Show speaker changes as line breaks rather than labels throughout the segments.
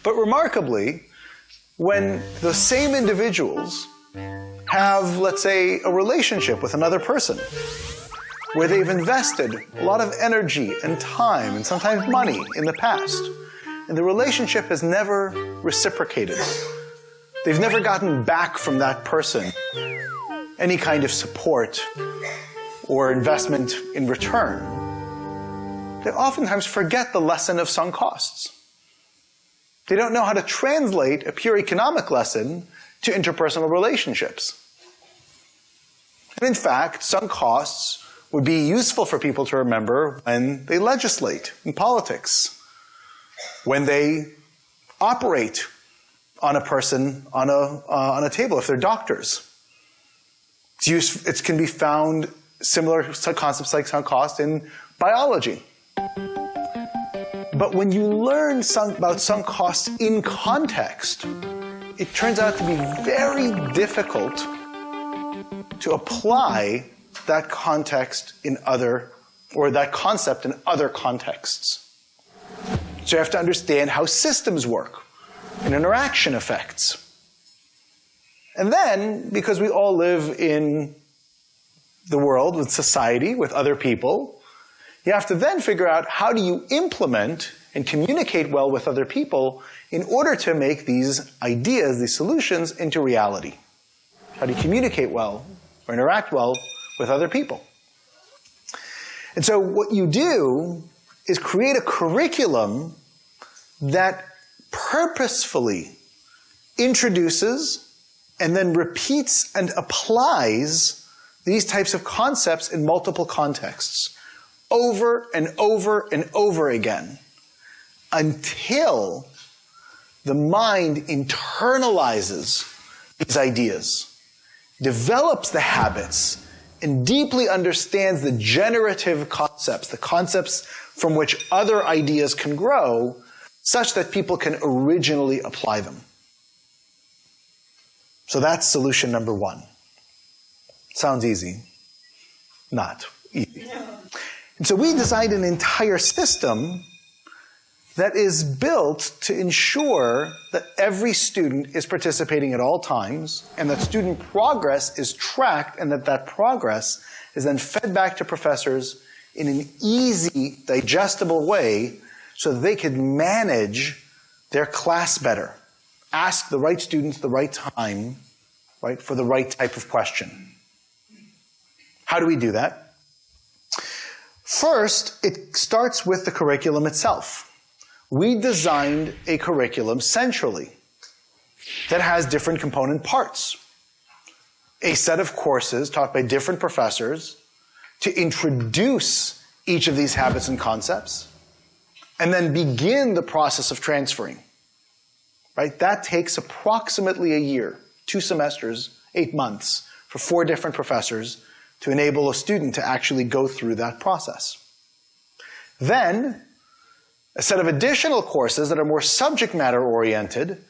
But remarkably, when the same individuals have, let's say, a relationship with another person, where they've invested a lot of energy and time and sometimes money in the past, and the relationship has never reciprocated. They've never gotten back from that person any kind of support or investment in return. They oftentimes forget the lesson of sunk costs. They don't know how to translate a pure economic lesson to interpersonal relationships. And in fact, sunk costs would be useful for people to remember when they legislate in politics, when they operate on a person on a table, if they're doctors. It can be found similar concepts like sunk cost in biology. But when you learn about sunk costs in context, it turns out to be very difficult to apply that context in other, or that concept in other contexts. So you have to understand how systems work and interaction effects. And then, because we all live in the world, with society, with other people, you have to then figure out how do you implement and communicate well with other people in order to make these ideas, these solutions, into reality. How do you communicate well or interact well with other people? And so what you do is create a curriculum that purposefully introduces and then repeats and applies these types of concepts in multiple contexts over and over and over again until the mind internalizes these ideas, develops the habits, and deeply understands the generative concepts, the concepts from which other ideas can grow, such that people can originally apply them. So that's solution number one. Sounds easy. Not easy. And so we designed an entire system that is built to ensure that every student is participating at all times, and that student progress is tracked, and that progress is then fed back to professors in an easy, digestible way so that they can manage their class better. Ask the right students the right time, right, for the right type of question. How do we do that? First, it starts with the curriculum itself. We designed a curriculum centrally that has different component parts. A set of courses taught by different professors to introduce each of these habits and concepts, and then begin the process of transferring. Right? That takes approximately a year, 2 semesters, 8 months, for 4 different professors to enable a student to actually go through that process. Then, a set of additional courses that are more subject matter oriented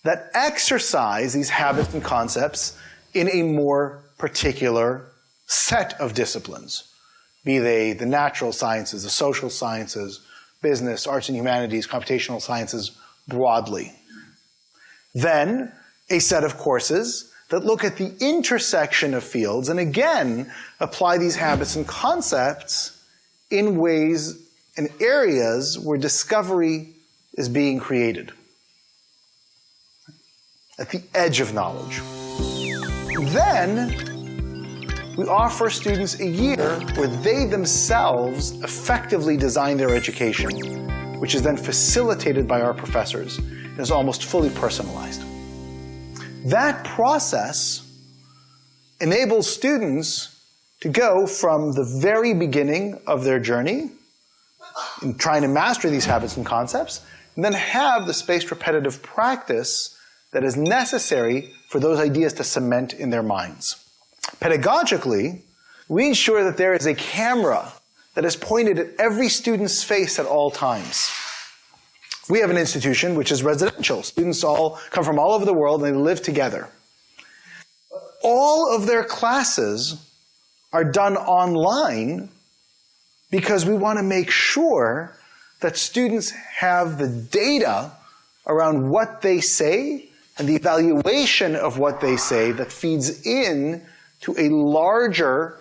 that exercise these habits and concepts in a more particular set of disciplines, be they the natural sciences, the social sciences, business, arts and humanities, computational sciences broadly. Then, a set of courses that look at the intersection of fields and again apply these habits and concepts in ways and areas where discovery is being created. At the edge of knowledge. Then, we offer students a year where they themselves effectively design their education, which is then facilitated by our professors and is almost fully personalized. That process enables students to go from the very beginning of their journey in trying to master these habits and concepts, and then have the spaced repetitive practice that is necessary for those ideas to cement in their minds. Pedagogically, we ensure that there is a camera that is pointed at every student's face at all times. We have an institution which is residential. Students all come from all over the world and they live together. All of their classes are done online because we want to make sure that students have the data around what they say and the evaluation of what they say that feeds in to a larger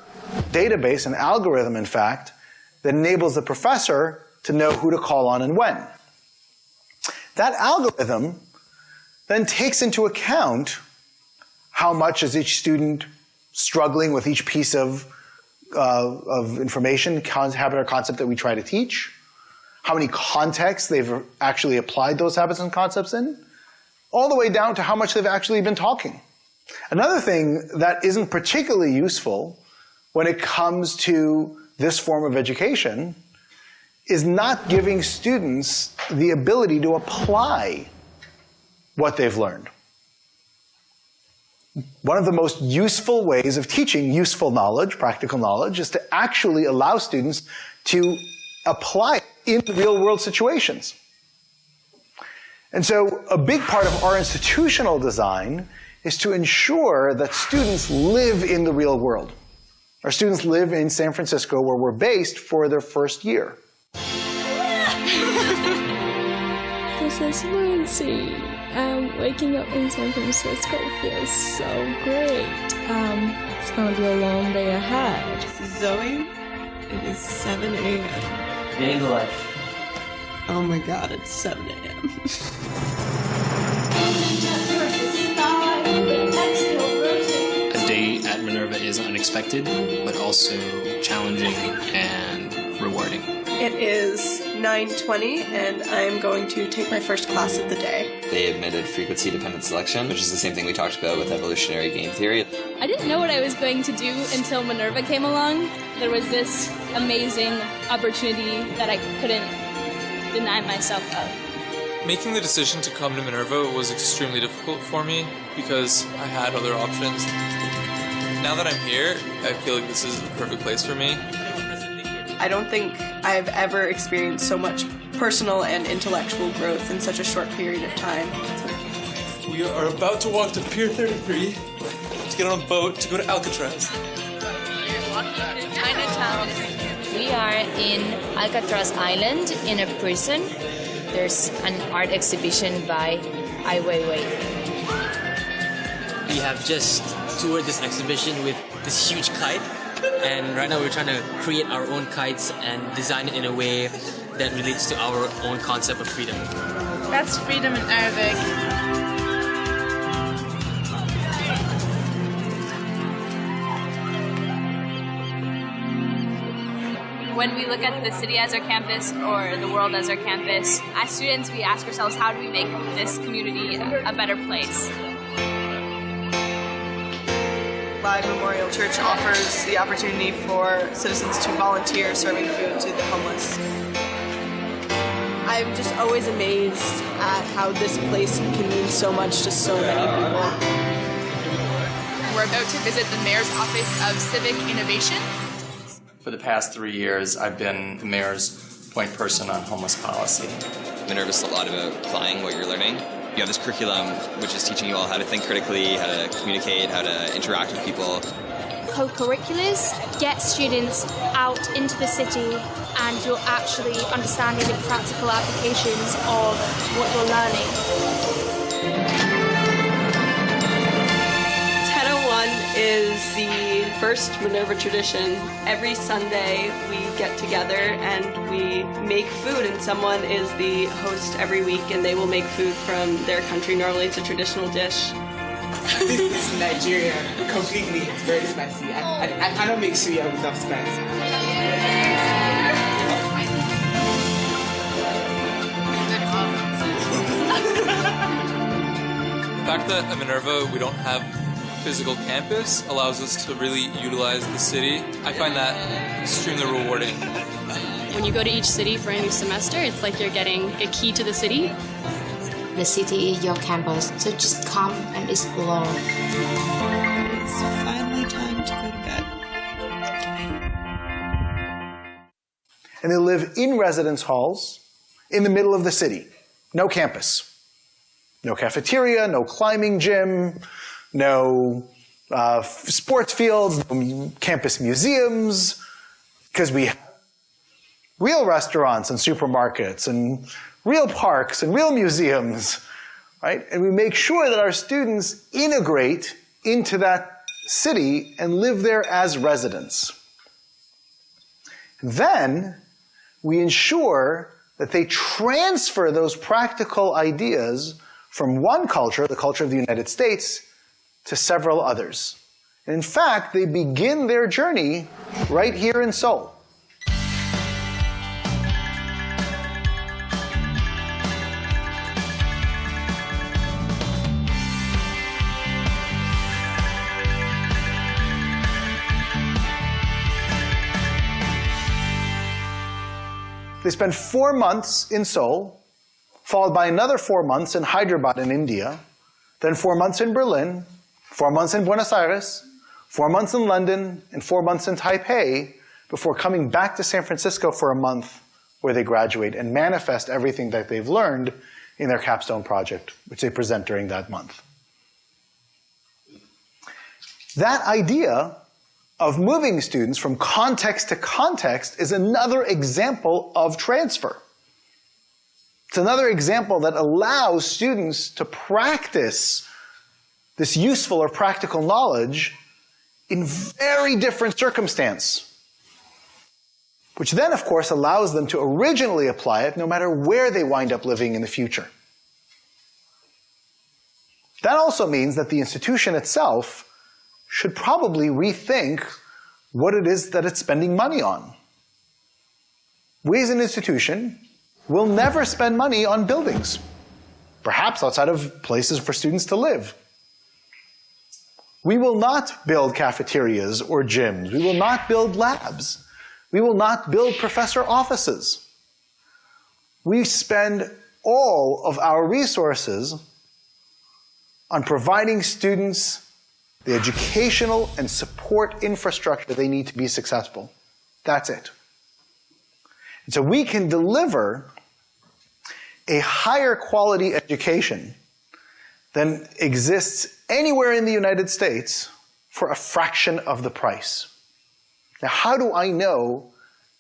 database, an algorithm, in fact, that enables the professor to know who to call on and when. That algorithm then takes into account how much is each student struggling with each piece of information, habit, or concept that we try to teach, how many contexts they've actually applied those habits and concepts in, all the way down to how much they've actually been talking. Another thing that isn't particularly useful when it comes to this form of education is not giving students the ability to apply what they've learned. One of the most useful ways of teaching useful knowledge, practical knowledge, is to actually allow students to apply it in real-world situations. And so a big part of our institutional design is to ensure that students live in the real world. Our students live in San Francisco, where we're based, for their first year.
This is Nancy. Waking up in San Francisco feels so great. It's gonna be a long day ahead.
This is Zoe. It is 7 a.m.
English.
Oh my god, it's 7 a.m.
A day at Minerva is unexpected, but also challenging and rewarding.
It is 9:20 and I'm going to take my first class of the day.
They admitted frequency-dependent selection, which is the same thing we talked about with evolutionary game theory.
I didn't know what I was going to do until Minerva came along. There was this amazing opportunity that I couldn't deny myself of.
Making the decision to come to Minerva was extremely difficult for me because I had other options. Now that I'm here, I feel like this is the perfect place for me.
I don't think I've ever experienced so much personal and intellectual growth in such a short period of time.
We are about to walk to Pier 33 to get on a boat to go to Alcatraz.
Walking to Chinatown.
We are in Alcatraz Island in a prison. There's an art exhibition by Ai Weiwei.
We have just toured this exhibition with this huge kite, and right now we're trying to create our own kites and design it in a way that relates to our own concept of freedom.
That's freedom in Arabic. When we look at the city as our campus or the world as our campus, as students we ask ourselves, how do we make this community a better place?
Live Memorial Church offers the opportunity for citizens to volunteer serving food to the homeless. I'm just always amazed at how this place can mean so much to so many people.
We're about to visit the Mayor's Office of Civic Innovation.
For the past 3 years, I've been the mayor's point person on homeless policy.
Minerva's a lot about applying what you're learning. You have this curriculum which is teaching you all how to think critically, how to communicate, how to interact with people.
Co-curriculars get students out into the city and you're actually understanding the practical applications of what you're learning.
1001 is the first Minerva tradition. Every Sunday we get together and we make food, and someone is the host every week and they will make food from their country. Normally it's a traditional dish.
This is Nigeria, completely. It's very spicy. I cannot make suya without spice.
The fact that at Minerva we don't have physical campus allows us to really utilize the city. I find that extremely rewarding.
When you go to each city for a new semester, it's like you're getting a key to the city.
The city is your campus, so just come and explore.
It's finally time to go to bed.
And they live in residence halls in the middle of the city. No campus. No cafeteria, no climbing gym, no sports fields, no campus museums, because we have real restaurants and supermarkets and real parks and real museums, right? And we make sure that our students integrate into that city and live there as residents. Then we ensure that they transfer those practical ideas from one culture, the culture of the United States, to several others. And in fact, they begin their journey right here in Seoul. They spend 4 months in Seoul, followed by another 4 months in Hyderabad in India, then 4 months in Berlin, 4 months in Buenos Aires, 4 months in London, and 4 months in Taipei, before coming back to San Francisco for a month where they graduate and manifest everything that they've learned in their capstone project, which they present during that month. That idea of moving students from context to context is another example of transfer. It's another example that allows students to practice this useful or practical knowledge in very different circumstance, which then, of course, allows them to originally apply it no matter where they wind up living in the future. That also means that the institution itself should probably rethink what it is that it's spending money on. We as an institution will never spend money on buildings, perhaps outside of places for students to live. We will not build cafeterias or gyms. We will not build labs. We will not build professor offices. We spend all of our resources on providing students the educational and support infrastructure they need to be successful. That's it. And so we can deliver a higher quality education than exists anywhere in the United States for a fraction of the price. Now, how do I know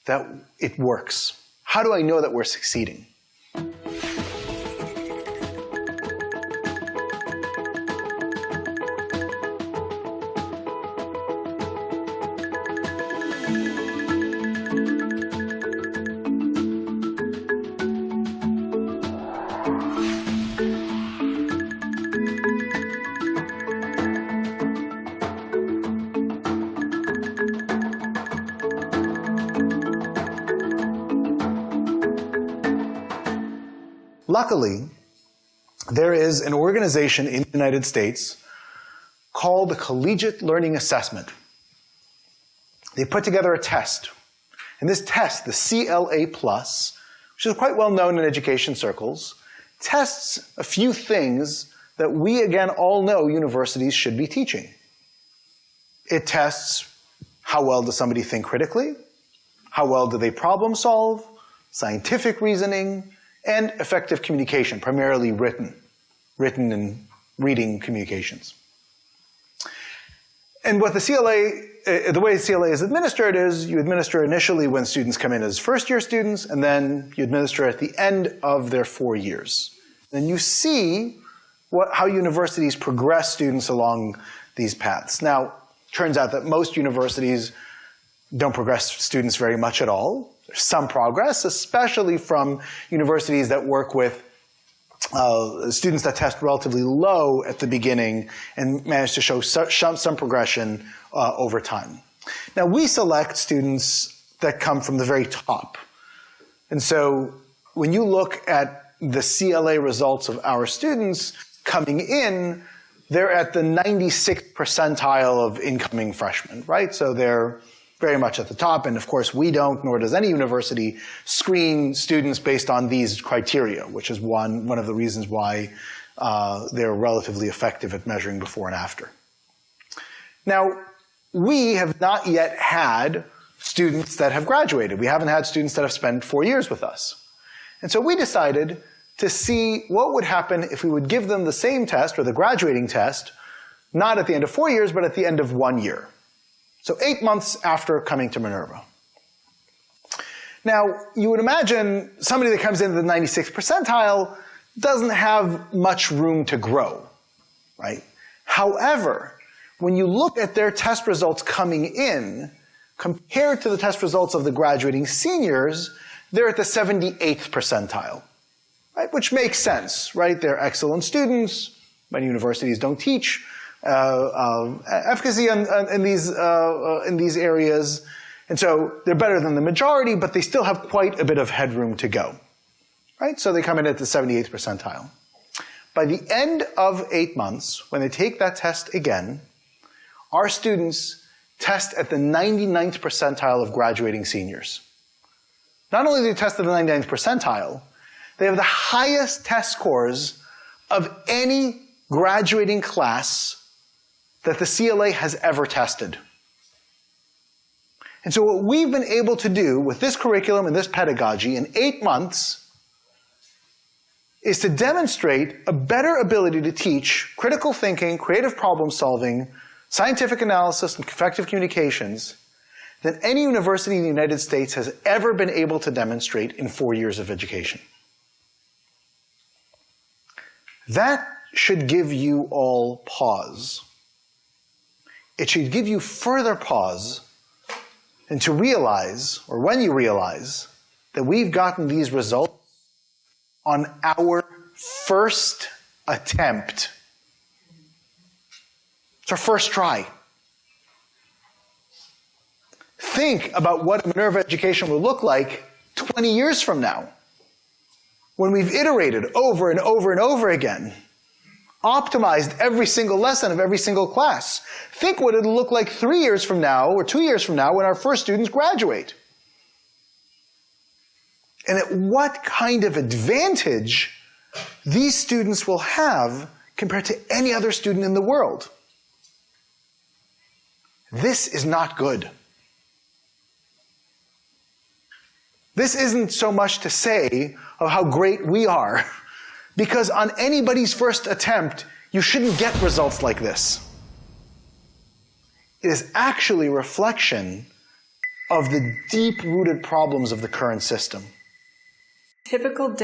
that it works? How do I know that we're succeeding? Luckily, there is an organization in the United States called the Collegiate Learning Assessment. They put together a test. And this test, the CLA+, which is quite well known in education circles, tests a few things that we, again, all know universities should be teaching. It tests how well does somebody think critically, how well do they problem solve, scientific reasoning, and effective communication, primarily written and reading communications. And what the CLA, the way CLA is administered is you administer initially when students come in as first-year students, and then you administer at the end of their 4 years. And you see how universities progress students along these paths. Now, it turns out that most universities don't progress students very much at all. There's some progress, especially from universities that work with students that test relatively low at the beginning and manage to show some progression over time. Now, we select students that come from the very top. And so when you look at the CLA results of our students coming in, they're at the 96th percentile of incoming freshmen, right? So they're very much at the top, and of course we don't, nor does any university, screen students based on these criteria, which is one of the reasons why they're relatively effective at measuring before and after. Now, we have not yet had students that have graduated. We haven't had students that have spent 4 years with us. And so we decided to see what would happen if we would give them the same test, or the graduating test, not at the end of 4 years, but at the end of 1 year. So 8 months after coming to Minerva. Now, you would imagine somebody that comes into the 96th percentile doesn't have much room to grow, right? However, when you look at their test results coming in, compared to the test results of the graduating seniors, they're at the 78th percentile, right? Which makes sense, right? They're excellent students. Many universities don't teach efficacy in these areas. And so they're better than the majority, but they still have quite a bit of headroom to go, right? So they come in at the 78th percentile. By the end of 8 months, when they take that test again, our students test at the 99th percentile of graduating seniors. Not only do they test at the 99th percentile, they have the highest test scores of any graduating class that the CLA has ever tested. And so what we've been able to do with this curriculum and this pedagogy in 8 months is to demonstrate a better ability to teach critical thinking, creative problem solving, scientific analysis, and effective communications than any university in the United States has ever been able to demonstrate in 4 years of education. That should give you all pause. It should give you further pause and to realize, or when you realize, that we've gotten these results on our first attempt. It's our first try. Think about what Minerva education will look like 20 years from now, when we've iterated over and over and over again, optimized every single lesson of every single class. Think what it'll look like 3 years from now or 2 years from now when our first students graduate. And at what kind of advantage these students will have compared to any other student in the world. This is not good. This isn't so much to say of how great we are, because on anybody's first attempt, you shouldn't get results like this. It is actually a reflection of the deep-rooted problems of the current system.
Typical day.